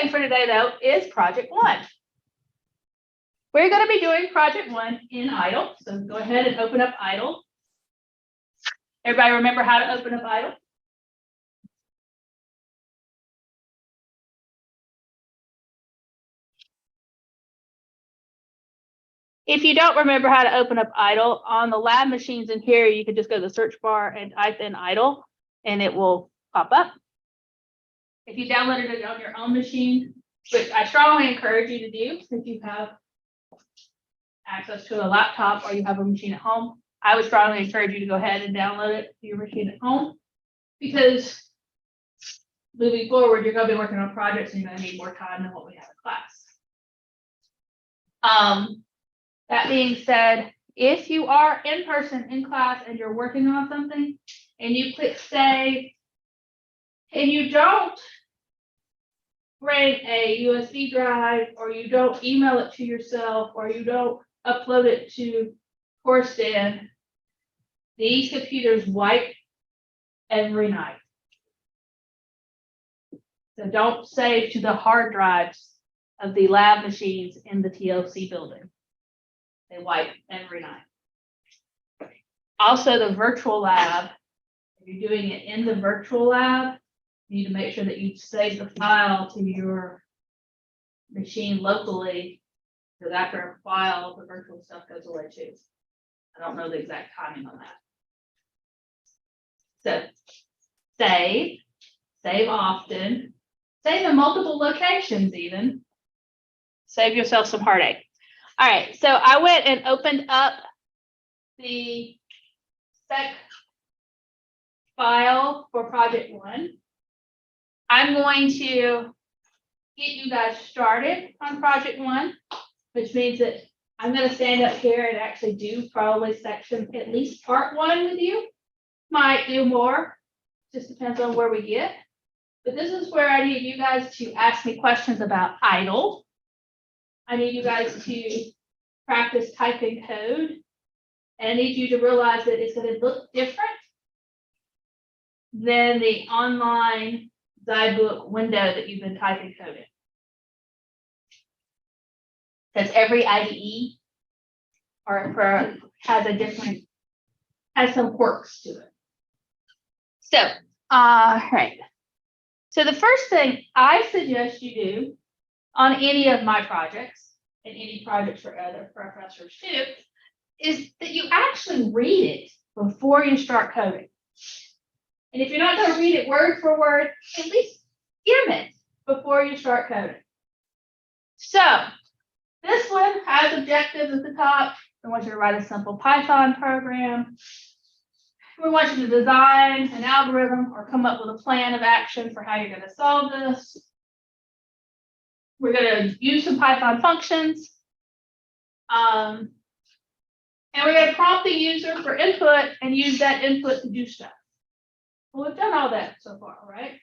thing for today, though, is project 1. We're going to be doing project 1 in idle. So go ahead and open up idle. Everybody remember how to open up idle? If you don't remember how to open up idle, on the lab machines in here, you can just go to the search bar and type in idle, and it will pop up. If you downloaded it on your own machine, which I strongly encourage you to do if you have access to a laptop or you have a machine at home, I would strongly encourage you to go ahead and download it to your machine at home, because moving forward, you're going to be working on projects and you're going to need more time than what we have in class. That being said, if you are in person in class and you're working on something and you click save and you don't bring a USB drive, or you don't email it to yourself, or you don't upload it to CourseDen, these computers wipe every night. So don't save to the hard drives of the lab machines in the TLC building. They wipe every night. Also, the virtual lab, if you're doing it in the virtual lab, you need to make sure that you save the file to your machine locally, because after a while, the virtual stuff goes away too. I don't know the exact timing on that. So save often, save in multiple locations even. Save yourself some heartache. All right, so I went and opened up the spec file for project 1. I'm going to get you guys started on project 1, which means that I'm going to stand up here and actually do probably section, at least part 1 with you. Might do more, just depends on where we get. But this is where I need you guys to ask me questions about idle. I need you guys to practice typing code. And I need you to realize that it's going to look different than the online Zybook window that you've been typing code in. Because every IDE has some quirks to it. So, right. So the first thing I suggest you do on any of my projects, and any projects for other professors too, is that you actually read it before you start coding. And if you're not going to read it word for word, at least skim it before you start coding. So this one has objectives at the top. I want you to write a simple Python program. We want you to design an algorithm or come up with a plan of action for how you're going to solve this. We're going to use some Python functions. And we're going to prompt the user for input and use that input to do stuff. Well, we've done all that so far, right?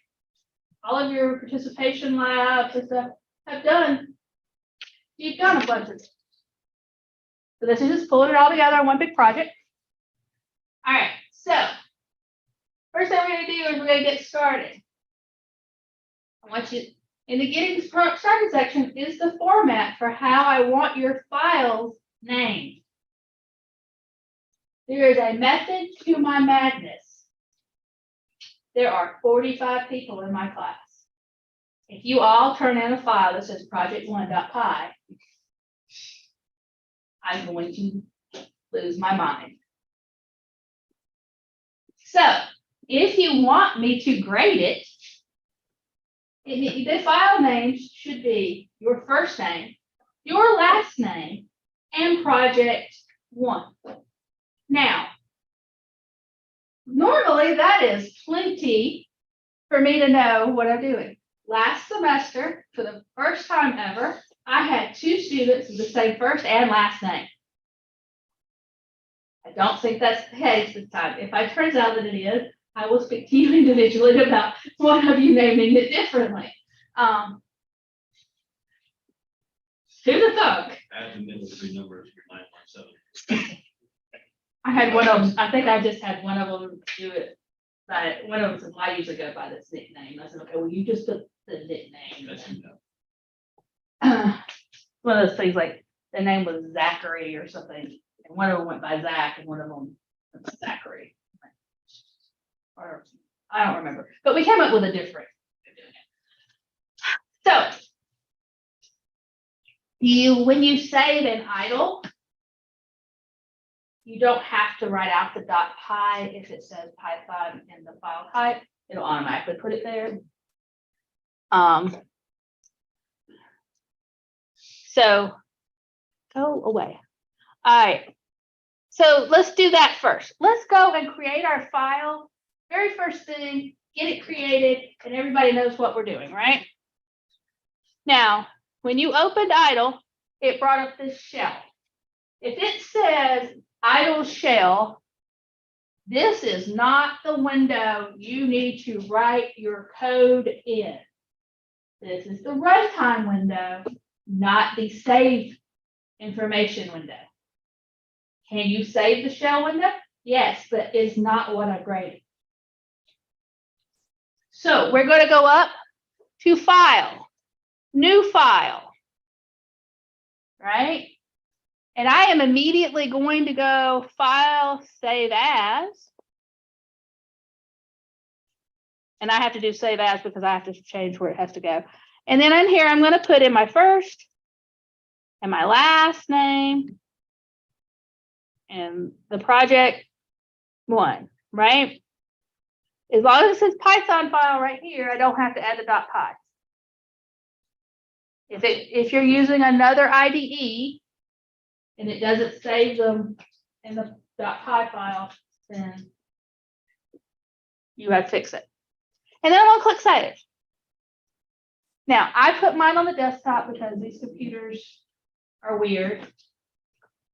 All of your participation labs and stuff have done. You've done a bunch of this. So this is just pulling it all together in one big project. All right, so first thing we're going to do is we're going to get started. I want you, in the getting started section is the format for how I want your files named. There is a method to my madness. There are 45 people in my class. If you all turn in a file that says project1.py, I'm going to lose my mind. So if you want me to grade it, the file names should be your first name, your last name, and project 1. Now, normally that is plenty for me to know what I'm doing. Last semester, for the first time ever, I had 2 students with the same first and last name. I don't think that's the case this time. If it turns out that it is, I will speak to you individually about one of you naming it differently. Who'd have thought? Add the middle 3 numbers for 917. I had one of them. I think I just had one of them do it. But one of them says, I usually go by this nickname. I said, okay, well, you just put the nickname. That's enough. one of those things like the name was Zachary or something, and one of them went by Zach and one of them went by Zachary. Or I don't remember, but we came up with a different way of doing it. So when you save an idle, you don't have to write out the .py if it says Python in the file type. It'll automatically put it there. So go away. All right. So let's do that first. Let's go and create our file. Very first thing, get it created, and everybody knows what we're doing, right? Now, when you opened idle, it brought up this shell. If it says idle shell, this is not the window you need to write your code in. This is the runtime window, not the save information window. Can you save the shell window? Yes, but it's not what I graded. So we're going to go up to File, New File, right? And I am immediately going to go File, Save As. And I have to do Save As because I have to change where it has to go. And then in here, I'm going to put in my first and my last name and the project one, right? As long as it says Python file right here, I don't have to add the .py. If you're using another IDE and it doesn't save them in the .py file, then you have to fix it. And then I'm gonna click Save. Now, I put mine on the desktop because these computers are weird.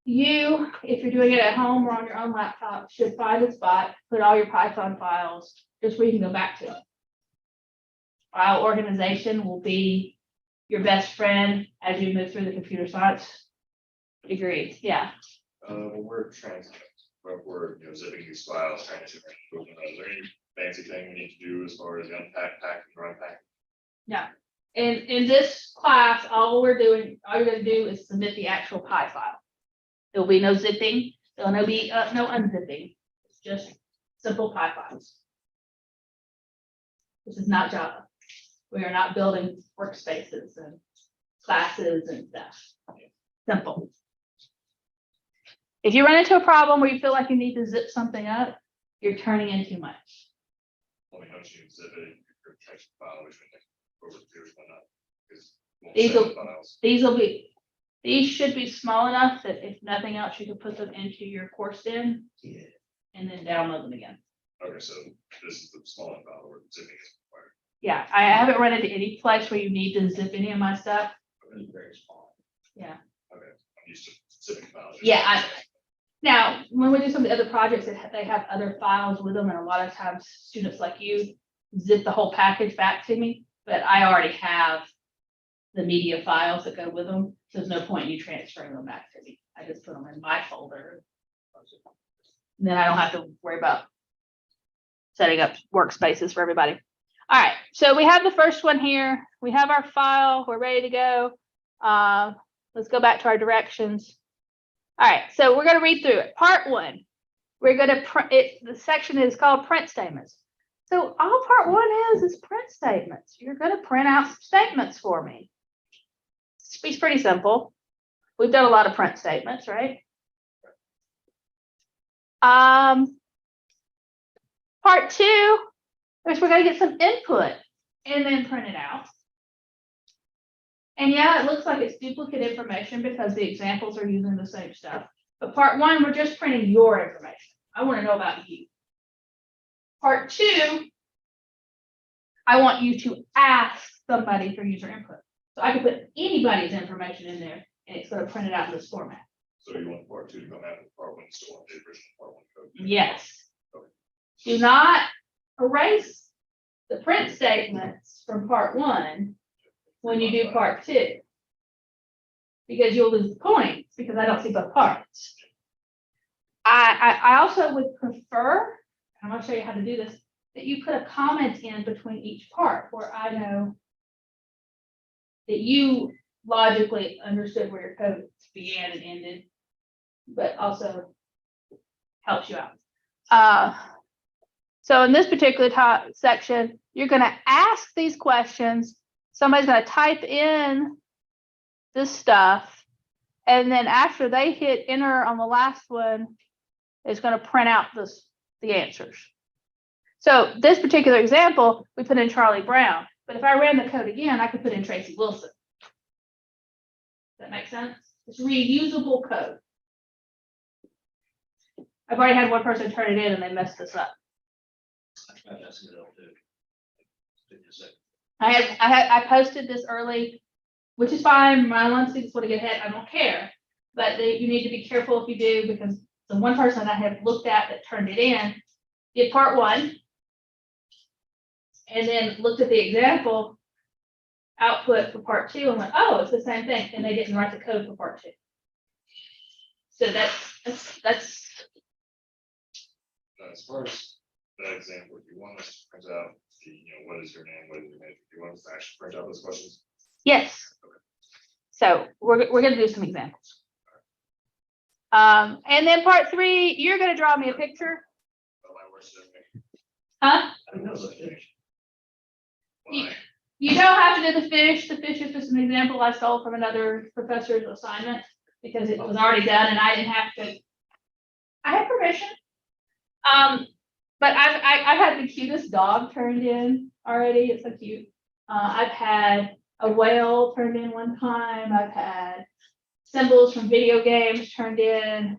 You, if you're doing it at home or on your own laptop, should find a spot, put all your Python files, just where you can go back to them. File organization will be your best friend as you move through the computer science degrees. Yeah. When we're trying to, when we're zipping these files, trying to, is there any fancy thing we need to do as far as the unpack, packing, or unpacking? Yeah. In this class, all you're gonna do is submit the actual Py file. There'll be no zipping, there'll be no unzipping. It's just simple Py files. This is not Java. We are not building workspaces and classes and stuff. Simple. If you run into a problem where you feel like you need to zip something up, you're turning in too much. Well, we know you zip it in your text file, which we over to why not? These should be small enough that if nothing else, you can put them into your course in. Yeah. And then download them again. Okay, so this is the small file where zipping is required. Yeah, I haven't run into any place where you need to zip any of my stuff. It's very small. Yeah. Okay, I'm used to zipping files. Yeah, now, when we do some of the other projects, they have other files with them, and a lot of times students like you zip the whole package back to me, but I already have the media files that go with them, so there's no point in you transferring them back to me. I just put them in my folder. And then I don't have to worry about setting up workspaces for everybody. All right, so we have the first one here. We have our file, we're ready to go. Let's go back to our directions. All right, so we're going to read through it. Part one, we're going to print it. The section is called print statements. So all part one is print statements. You're going to print out some statements for me. It's pretty simple. We've done a lot of print statements, right? Part two is we're going to get some input and then print it out. And yeah, it looks like it's duplicate information because the examples are using the same stuff. But part one, we're just printing your information. I want to know about you. Part two, I want you to ask somebody for user input. So I can put anybody's information in there and it's going to print it out in this format. So you want part two to come out with part one, still want the original part one code? Yes. Okay. Do not erase the print statements from part one when you do part two, because you'll lose the points because I don't see both parts. I also would prefer, I'm going to show you how to do this, that you put a comment in between each part where I know that you logically understood where your code began and ended, but also helps you out. So in this particular section, you're going to ask these questions. Somebody's going to type in this stuff, and then after they hit enter on the last one, it's going to print out the answers. So this particular example, we put in Charlie Brown, but if I ran the code again, I could put in Tracy Wilson. Does that make sense? It's reusable code. I've already had one person turn it in and they messed this up. I tried messing it up too. Give me a second. I posted this early, which is fine. My own students want to get ahead. I don't care, but you need to be careful if you do, because the one person I have looked at that turned it in did part one, and then looked at the example output for part two and went, oh, it's the same thing, and they didn't write the code for part two. So that's. As far as that example, if you want us to print out what is your name, what is your name, if you want us to actually print out those questions. Yes. So we're going to do some examples. And then part three, you're going to draw me a picture. Oh, my worst enemy. Huh? I don't know those things. Why? You don't have to do the fish. The fish is just an example I stole from another professor's assignment because it was already done and I didn't have to. I had permission. But I've had the cutest dog turned in already. It's so cute. I've had a whale turned in one time. I've had symbols from video games turned in.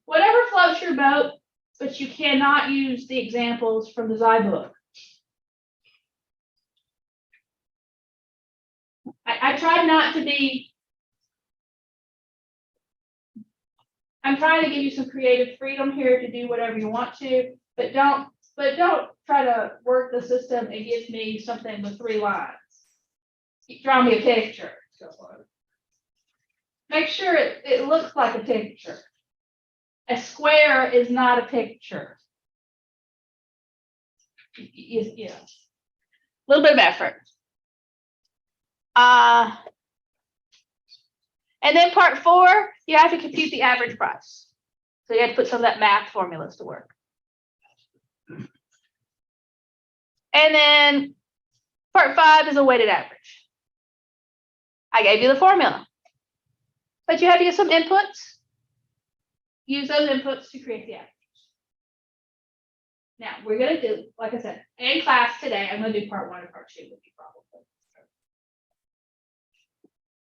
Whatever floats your boat, but you cannot use the examples from the Xi book. I tried not to be. I'm trying to give you some creative freedom here to do whatever you want to, but don't try to work the system and give me something with 3 lines. Draw me a picture. Make sure it looks like a picture. A square is not a picture. Yeah. A little bit of effort. And then part 4, you have to compute the average price. So you have to put some of that math formulas to work. And then part 5 is a weighted average. I gave you the formula, but you have to get some inputs. Use those inputs to create the average. Now we're going to do, like I said, in class today, I'm going to do part 1 and part 2 with you probably.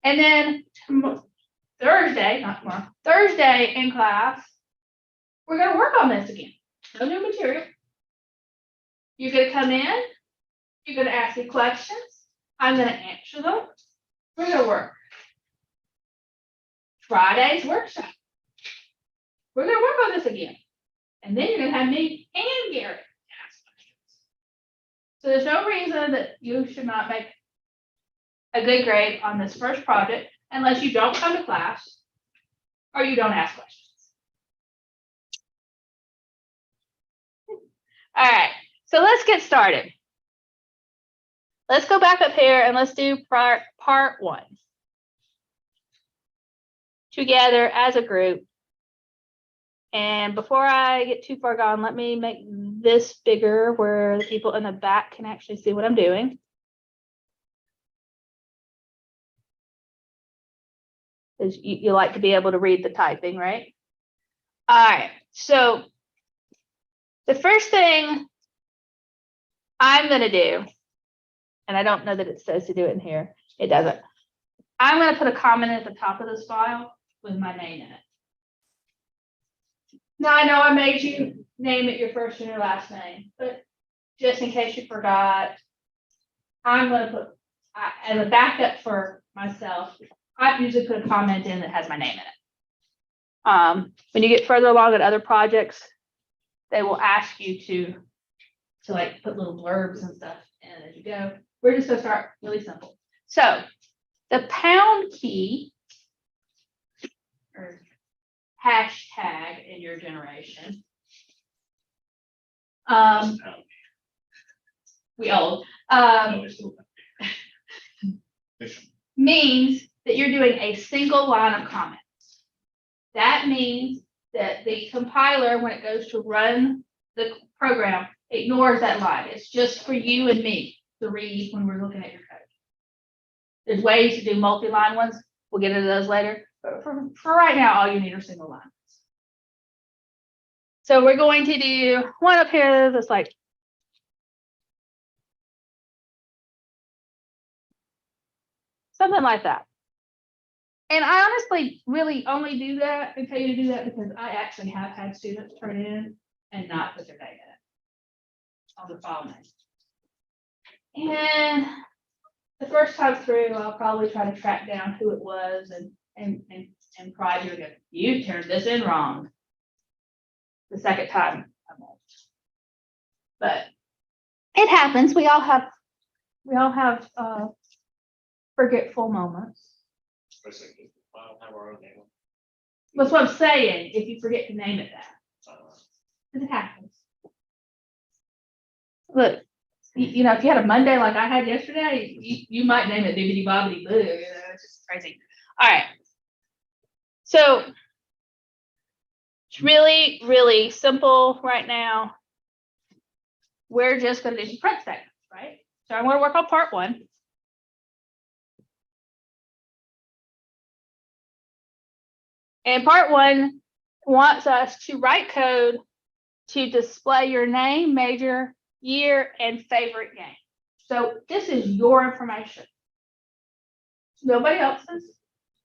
And then Thursday, not tomorrow, Thursday in class, we're going to work on this again. No new material. You're going to come in. You're going to ask me questions. I'm going to answer them. We're going to work. Friday's workshop. We're going to work on this again. And then you're going to have me and Garrett ask questions. So there's no reason that you should not make a good grade on this first project unless you don't come to class or you don't ask questions. All right, so let's get started. Let's go back up here and let's do part 1 together as a group. And before I get too far gone, let me make this bigger where the people in the back can actually see what I'm doing. Because you like to be able to read the typing, right? All right, so the first thing I'm going to do, and I don't know that it says to do it in here. It doesn't. I'm going to put a comment at the top of this file with my name in it. Now, I know I made you name it your first and your last name, but just in case you forgot, I'm going to put, as a backup for myself, I usually put a comment in that has my name in it. When you get further along in other projects, they will ask you to like put little blurbs and stuff in as you go. We're just going to start really simple. So the pound key or hashtag in your generation. We old. No, it's still- means that you're doing a single line of comments. That means that the compiler, when it goes to run the program, ignores that line. It's just for you and me to read when we're looking at your code. There's ways to do multi-line ones. We'll get into those later. But for right now, all you need are single lines. So we're going to do one up here that's like something like that. And I honestly really only do that and tell you to do that because I actually have had students turn in and not put their name in it on the file name. And the first time through, I'll probably try to track down who it was and pride you again. You turned this in wrong. The second time I won't. But it happens. We all have forgetful moments. I don't have our own name. That's what I'm saying. If you forget to name it that, it happens. Look, you know, if you had a Monday like I had yesterday, you might name it Bibbidi Bobbidi Boo. You know, it's just crazy. All right. So it's really, really simple right now. We're just going to do some print statements, right? So I'm going to work on part one. And part one wants us to write code to display your name, major, year, and favorite game. So this is your information. Nobody else's.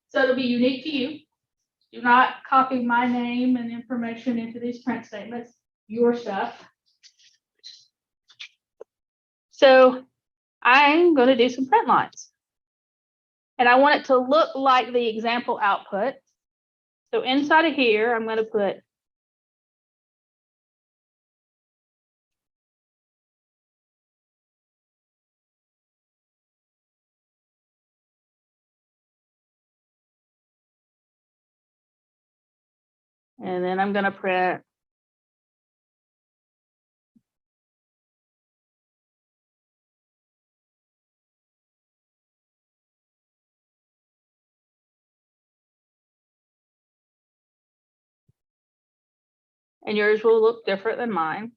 So it'll be unique to you. Do not copy my name and information into these print statements. Your stuff. So I'm going to do some print lines. And I want it to look like the example output. So inside of here, I'm going to put and then I'm going to print and yours will look different than mine.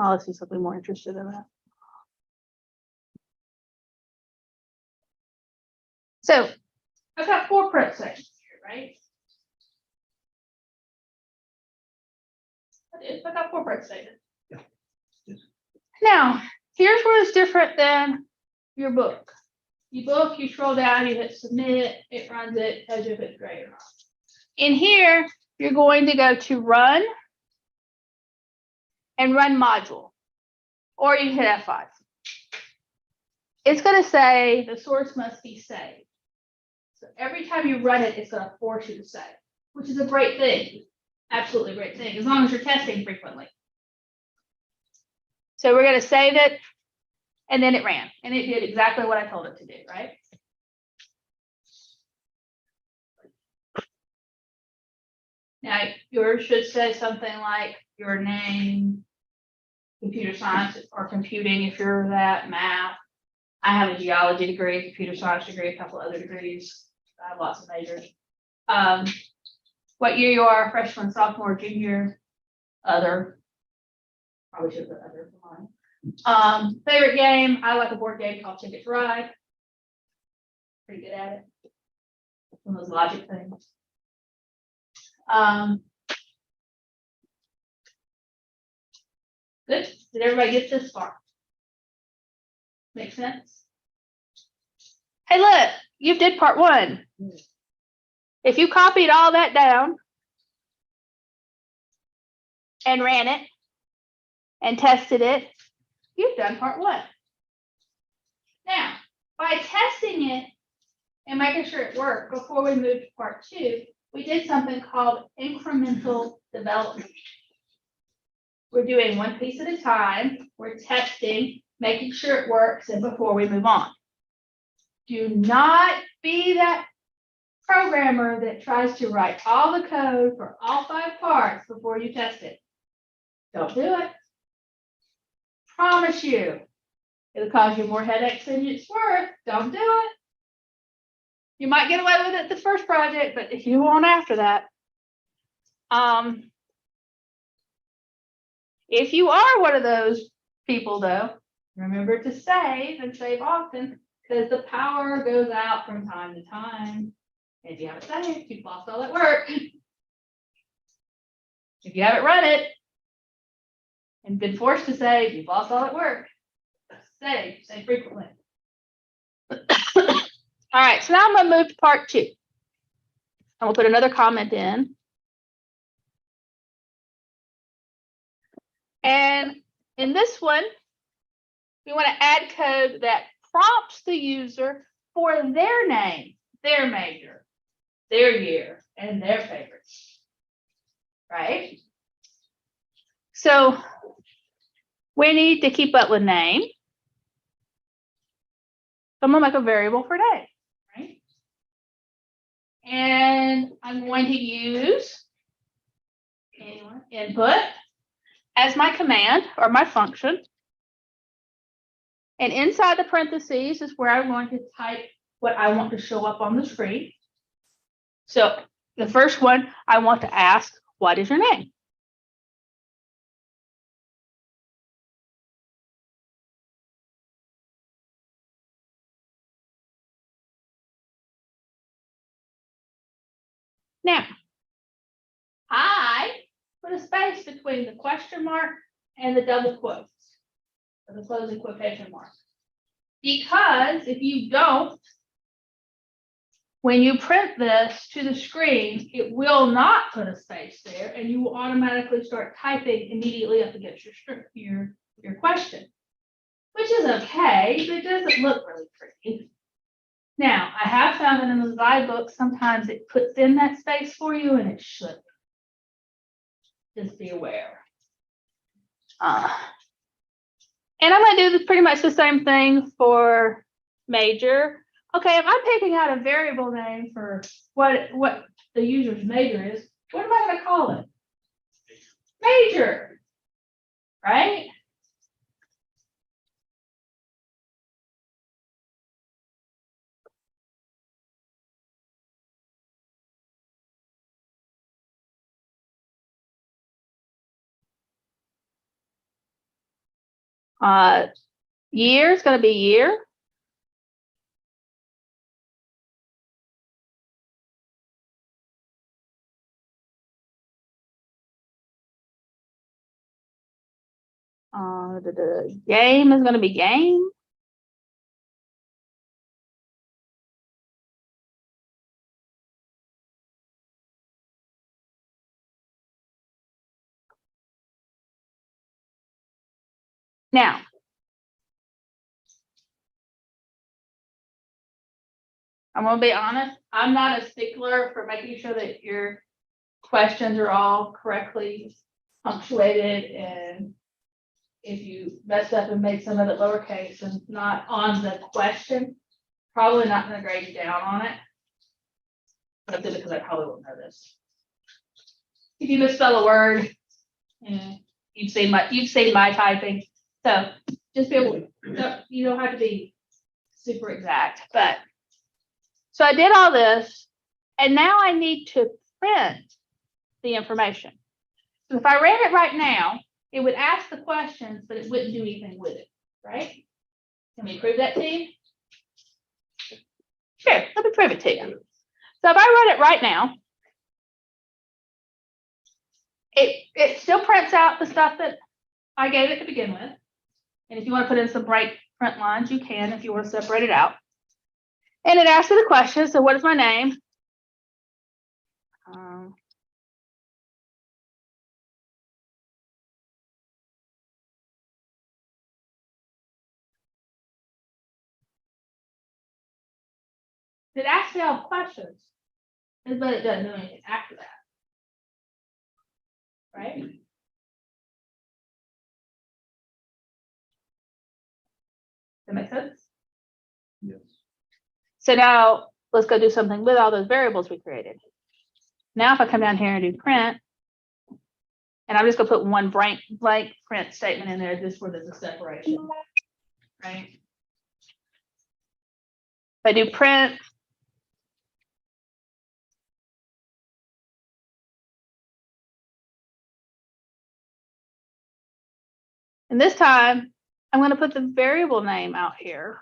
Oh, let's see something more interested in that. So I've got 4 print sections here, right? I've got 4 print sections. Yeah. Yes. Now, here's where it's different than your book. Your book, you scroll down, you hit submit, it runs it, tells you if it's great or not. In here, you're going to go to run and run module, or you hit F5. It's going to say the source must be saved. So every time you run it, it's going to force you to save, which is a great thing. Absolutely great thing, as long as you're testing frequently. So we're going to save it, and then it ran, and it did exactly what I told it to do, right? Now, yours should say something like your name, computer science, or computing if you're that, math. I have a geology degree, computer science degree, a couple other degrees. I have lots of majors. What year you are, freshman, sophomore, junior, other. Probably should put other for mine. Favorite game, I like a board game called Ticket to Ride. Pretty good at it. One of those logic things. Good. Did everybody get this far? Make sense? Hey, look, you did part one. If you copied all that down and ran it and tested it, you've done part one. Now, by testing it and making sure it worked before we moved to part two, we did something called incremental development. We're doing one piece at a time. We're testing, making sure it works, and before we move on. Do not be that programmer that tries to write all the code for all 5 parts before you test it. Don't do it. Promise you, it'll cause you more headaches than it's worth. Don't do it. You might get away with it the first project, but if you won't after that. If you are one of those people though, remember to save and save often, because the power goes out from time to time. If you haven't saved, you've lost all that work. If you haven't run it and been forced to save, you've lost all that work. Save frequently. All right, so now I'm going to move to part two. I'm going to put another comment in. And in this one, we want to add code that prompts the user for their name, their major, their year, and their favorites. Right? So we need to keep up with name. So I'm going to make a variable for name. Right? And I'm going to use input as my command or my function. And inside the parentheses is where I'm going to type what I want to show up on the screen. So the first one, I want to ask, what is your name? Now, I put a space between the question mark and the double quotes, or the closing quotation mark. Because if you don't, when you print this to the screen, it will not put a space there, and you will automatically start typing immediately up against your question, which is okay, but it doesn't look really pretty. Now, I have found that in the Design book, sometimes it puts in that space for you, and it shouldn't. Just be aware. And I'm going to do pretty much the same thing for major. Okay, if I'm picking out a variable name for what the user's major is, what am I going to call it? Major, right? Year is going to be year. The game is going to be game. Now, I'm going to be honest, I'm not a stickler for making sure that your questions are all correctly punctuated, and if you messed up and made some of it lowercase and not on the question, probably not going to grade you down on it. But because I probably won't know this. If you misspell a word, you've seen my typing. So just be able to, you don't have to be super exact, but so I did all this, and now I need to print the information. So if I ran it right now, it would ask the questions, but it wouldn't do anything with it, right? Can we prove that to you? Sure, let me prove it to you. So if I run it right now, it still prints out the stuff that I gave it to begin with. And if you want to put in some bright print lines, you can if you want to separate it out. And it asks me the question, so what is my name? It asks me all questions, but it doesn't do anything after that. Right? That makes sense? Yes. So now let's go do something with all those variables we created. Now, if I come down here and do print, and I'm just gonna put one blank print statement in there just where there's a separation, right? If I do print, and this time I'm going to put the variable name out here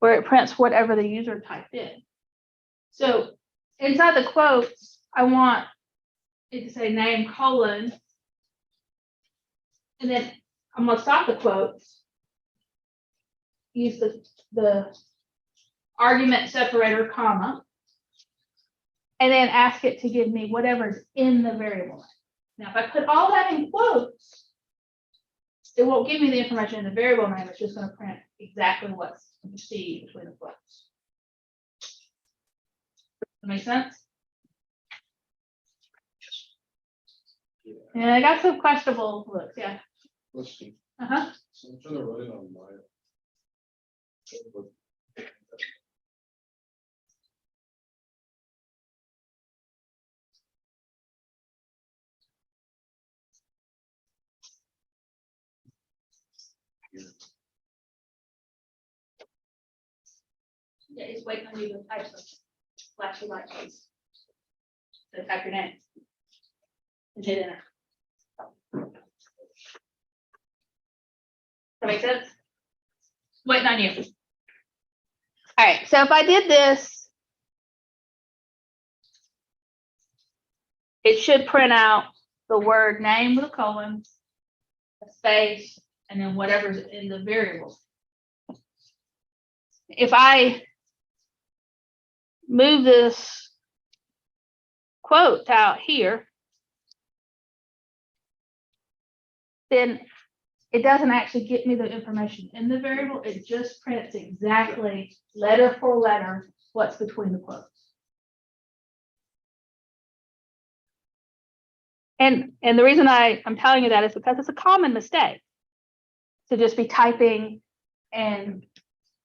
where it prints whatever the user typed in. So inside the quotes, I want it to say name colon, and then I'm going to stop the quotes, use the argument separator, comma, and then ask it to give me whatever's in the variable. Now, if I put all that in quotes, it won't give me the information in the variable name. It's just going to print exactly what's received between the quotes. That make sense? And I got some questionable looks. Yeah. Let's see. Uh-huh. So I'm trying to run it on my. Yeah, he's waiting on you to type some flashy light please. So type your name. And hit enter. That make sense? Waiting on you. All right, so if I did this, it should print out the word name with a colon, a space, and then whatever's in the variable. If I move this quote out here, then it doesn't actually get me the information in the variable. It just prints exactly letter for letter what's between the quotes. And the reason I'm telling you that is because it's a common mistake to just be typing and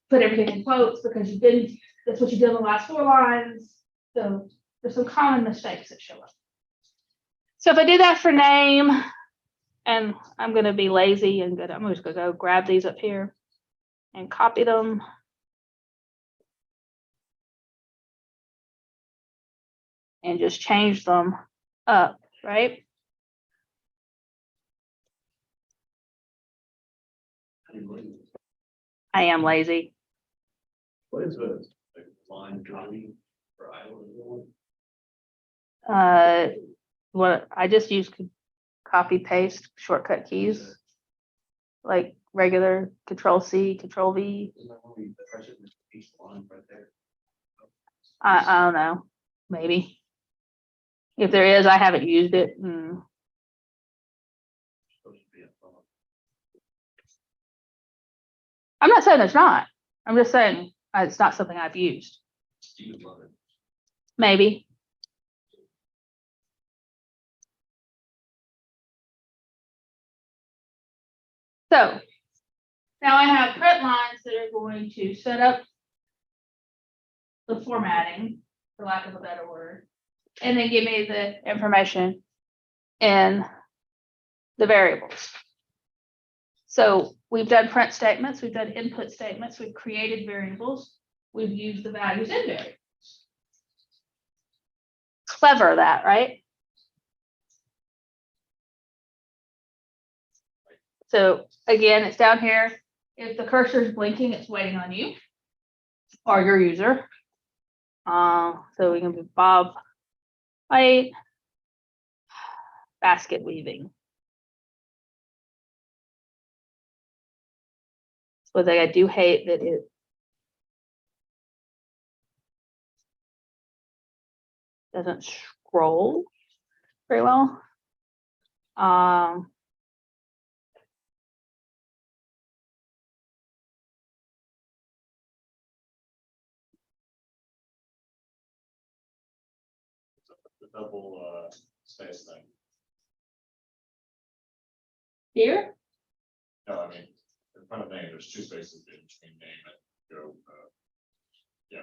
put everything in quotes because that's what you did in the last 4 lines. So there's some common mistakes that show up. So if I do that for name, and I'm going to be lazy and good, I'm just going to go grab these up here and copy them. And just change them up, right? I am lazy. What is the line drawing for Iowa? What I just use copy paste shortcut keys like regular Control-C, Control-V. I don't know, maybe. If there is, I haven't used it. I'm not saying there's not. I'm just saying it's not something I've used. Maybe. So now I have print lines that are going to set up the formatting, for lack of a better word, and then give me the information in the variables. So we've done print statements, we've done input statements, we've created variables, we've used the values in variables. Clever that, right? So again, it's down here. If the cursor is blinking, it's waiting on you or your user. So we can be Bob White basket weaving. But I do hate that doesn't scroll very well. The double, space thing. Here, No, I mean, in front of name, there's two spaces in between name and go, yeah.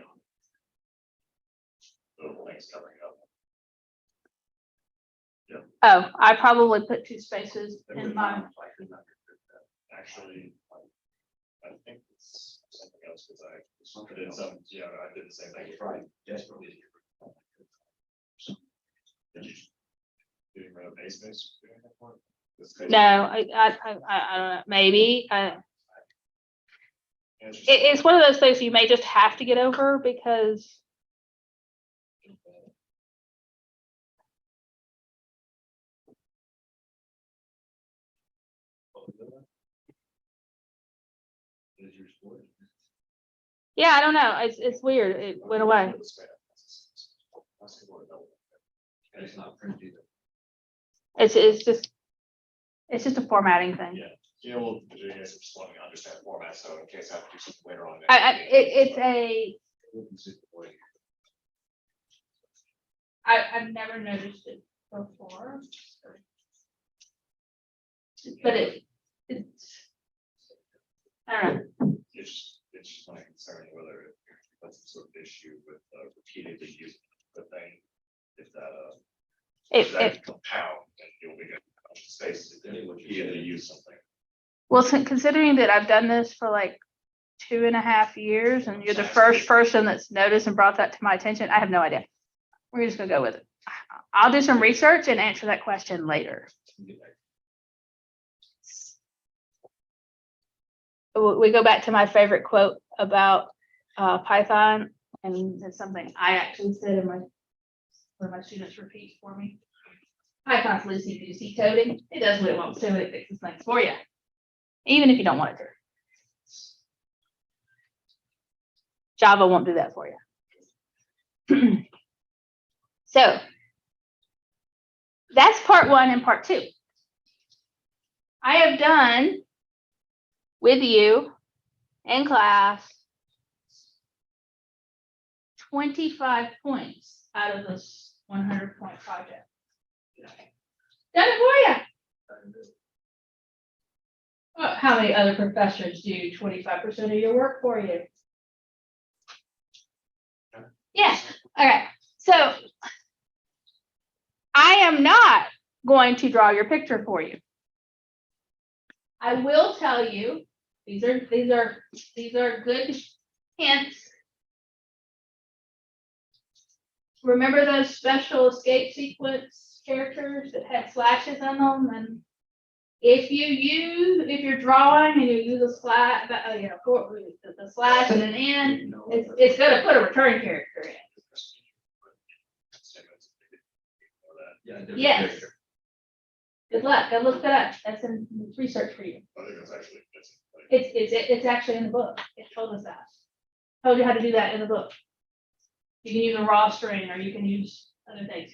Little things covering it up. oh, I probably put 2 spaces in mine. Actually, I think it's something else, because I did some, yeah, I did the same thing. Right, desperately. Did you? Getting rid of a space? No, I don't know, maybe, it's one of those things you may just have to get over because yeah, I don't know, it's weird, it went away. And it's not printed either. It's just a formatting thing. Yeah, yeah, well, you guys just want to understand the format, so in case I have to do something later on. I've never noticed it before. But it's, I don't know. It's just my concern whether that's some sort of issue with repeatedly using the thing. If that compound and you'll be getting a bunch of space to repeatedly use something. Well, considering that I've done this for like 2.5 years and you're the first person that's noticed and brought that to my attention, I have no idea. We're just gonna go with it. I'll do some research and answer that question later. We go back to my favorite quote about Python, and it's something I actually said in one of my students repeat for me. Python's loosey-goosey coding. It does what it wants to, and it fixes things for you, even if you don't want it to. Java won't do that for you. So that's part 1 and part 2. I have done with you in class 25 points out of this 100-point project. Done it for you. Well, how many other professors do 25% of your work for you? Yeah. Okay. So I am not going to draw your picture for you. I will tell you, these are good hints. Remember those special escape sequence characters that had slashes on them? And if you're drawing and you use a slash, the slash and an end, it's going to put a return character in. Yes. Good luck. Go look that up. That's in research for you. I think that's actually. It's actually in the book. It told us that. Told you how to do that in the book. You can use a raw string, or you can use other things.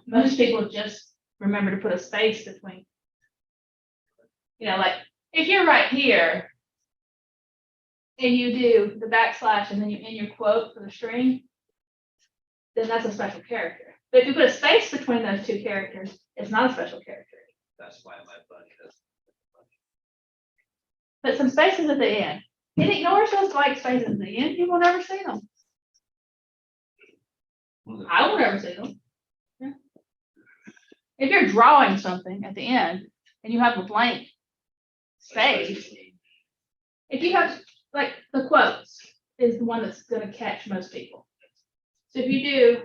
Most people just remember to put a space between. Like if you're right here and you do the backslash and then you in your quote for the string, then that's a special character. But if you put a space between those 2 characters, it's not a special character. That's why my buddy does. Put some spaces at the end. It ignores those white spaces at the end. You will never see them. I will never see them. Yeah. If you're drawing something at the end and you have a blank space, if you have like the quotes is the one that's going to catch most people. So if you do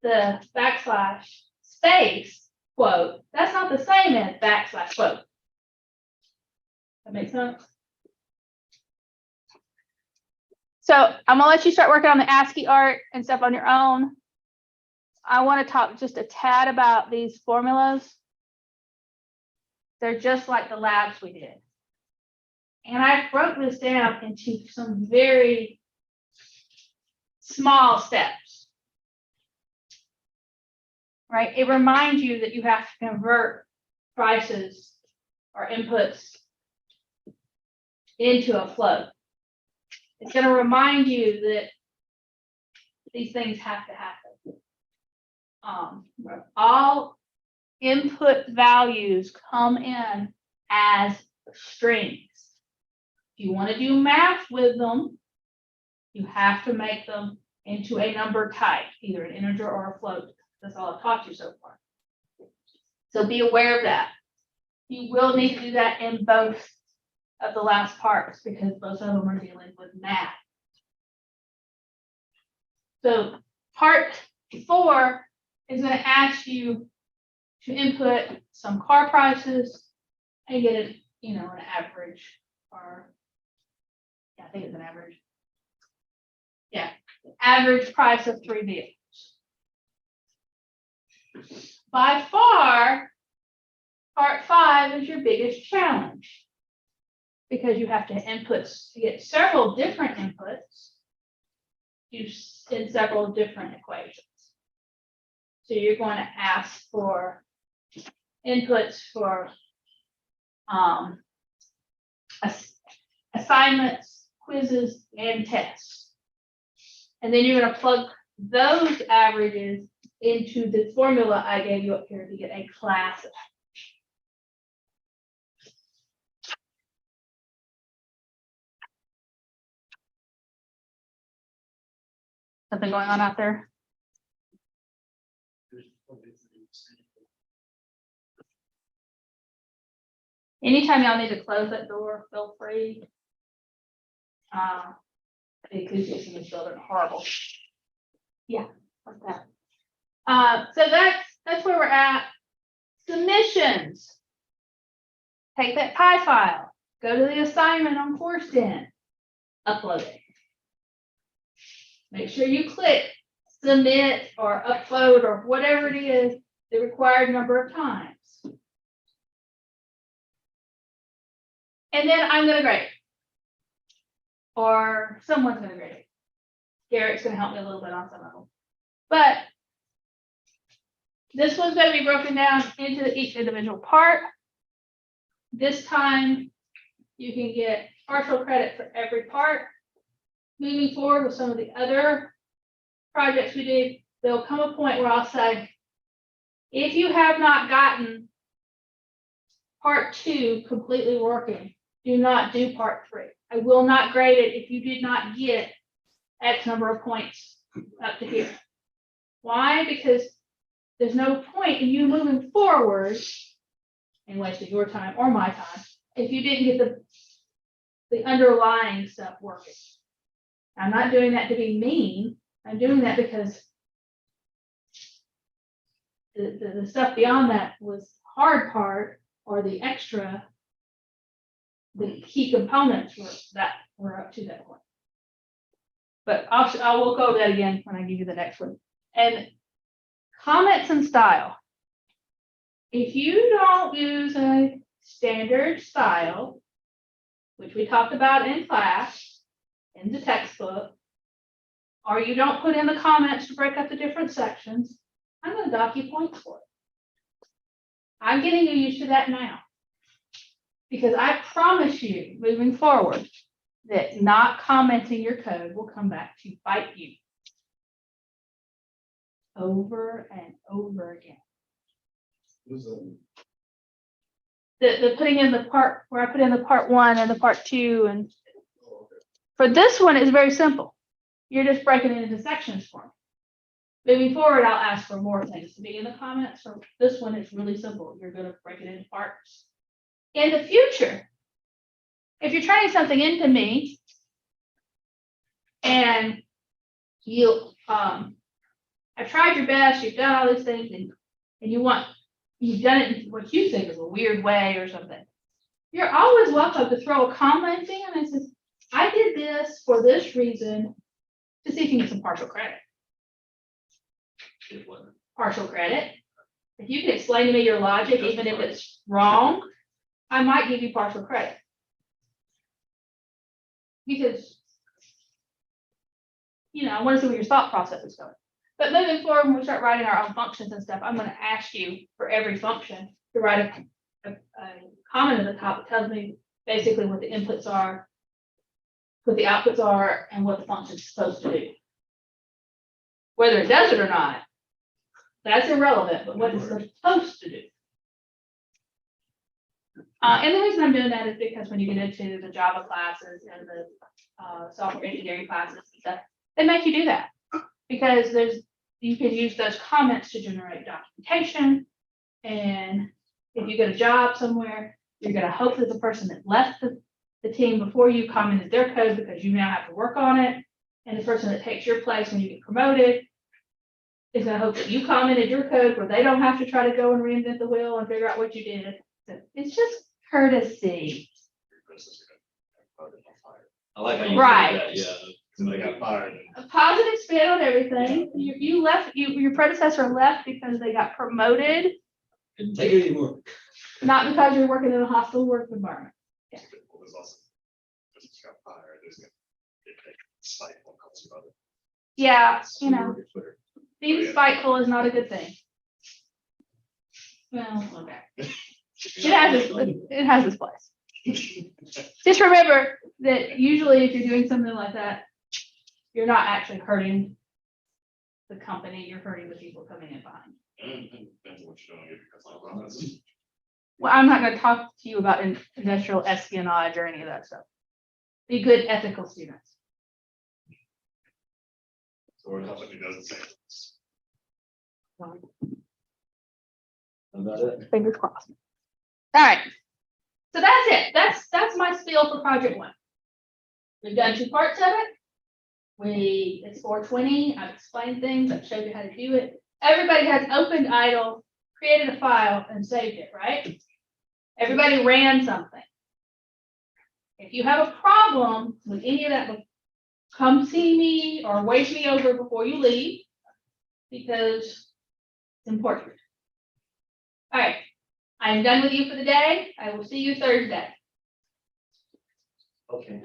the backslash space quote, that's not the same as backslash quote. That makes sense? So I'm gonna let you start working on the ASCII art and stuff on your own. I want to talk just a tad about these formulas. They're just like the labs we did. And I broke this down into some very small steps. right? It reminds you that you have to convert prices or inputs into a flow. It's going to remind you that these things have to happen. All input values come in as strings. If you want to do math with them, you have to make them into a number type, either an integer or a float. That's all I've taught you so far. So be aware of that. You will need to do that in both of the last parts because both of them are dealing with math. So part 4 is going to ask you to input some car prices and get it, an average, or I think it's an average. Yeah, average price of 3 vehicles. By far, part 5 is your biggest challenge because you have to get several different inputs in several different equations. So you're going to ask for inputs for assignments, quizzes, and tests. And then you're going to plug those averages into the formula I gave you up here to get a class. Something going on out there? Anytime y'all need to close that door, feel free. The acoustics in this building are horrible. Yeah, like that. So that's where we're at. Submissions. Take that PI file, go to the assignment on CourseDen, upload it. Make sure you click submit or upload or whatever it is the required number of times. And then I'm going to grade it. Or someone's going to grade it. Garrett's going to help me a little bit on some of them. But this one's going to be broken down into each individual part. This time, you can get partial credit for every part. Moving forward with some of the other projects we did, there'll come a point where I'll say, if you have not gotten part 2 completely working, do not do part 3. I will not grade it if you did not get X number of points up to here. Why? Because there's no point in you moving forward and wasting your time or my time if you didn't get the underlying stuff working. I'm not doing that to be mean. I'm doing that because the stuff beyond that was hard part or the extra, the key components were up to that point. But I will go over that again when I give you the next one. And comments and style. If you don't use a standard style, which we talked about in class, in the textbook, or you don't put in the comments to break up the different sections, I'm going to dock you points for it. I'm getting you used to that now. Because I promise you, moving forward, that not commenting your code will come back to bite you over and over again. What is that? The putting in the part where I put in the part 1 and the part 2, and Oh, okay. for this one it's very simple. You're just breaking it into sections for me. Moving forward, I'll ask for more things to be in the comments. For this one, it's really simple. You're going to break it into parts. In the future, if you're turning something into me and you have tried your best, you've done all these things, and you've done it in what you think is a weird way or something, you're always welcome to throw a comment in and say, I did this for this reason, to see if you can get some partial credit. Partial credit. If you can explain to me your logic, even if it's wrong, I might give you partial credit. Because, I want to see where your thought process is going. But moving forward, when we start writing our own functions and stuff, I'm gonna ask you for every function to write a comment at the top that tells me basically what the inputs are, what the outputs are, and what the function's supposed to do. Whether it does it or not, that's irrelevant, but what it's supposed to do. And the reason I'm doing that is because when you get into the Java classes and the software engineering classes and stuff, they make you do that. Because you can use those comments to generate documentation. And if you get a job somewhere, you're gonna hope that the person that left the team before you commented their code because you now have to work on it. And the person that takes your place when you get promoted is gonna hope that you commented your code where they don't have to try to go and reinvent the wheel and figure out what you did. So it's just courtesy. I like how you Right. said that, yeah. Somebody got fired. A positive spin on everything. You left, your predecessor left because they got promoted, Didn't take it anymore. not because you're working in a hostile work environment. Well, there's also, just got fired, there's gonna be a spike when it comes to other. Yeah, you know, Twitter. being spiteful is not a good thing. Well, okay. It has its place. Just remember that usually if you're doing something like that, you're not actually hurting the company, you're hurting the people coming in behind. Depends on what you're doing, if you're customer promise. Well, I'm not gonna talk to you about industrial espionage or any of that stuff. Be good ethical students. Or company doesn't say. About it. Fingers crossed. All right. So that's it. That's my spiel for project one. We've done 2 parts of it. It's 420. I've explained things. I've showed you how to do it. Everybody has opened idle, created a file and saved it, right? Everybody ran something. If you have a problem with any of that, come see me or wave me over before you leave because it's important. All right. I am done with you for the day. I will see you Thursday. Okay.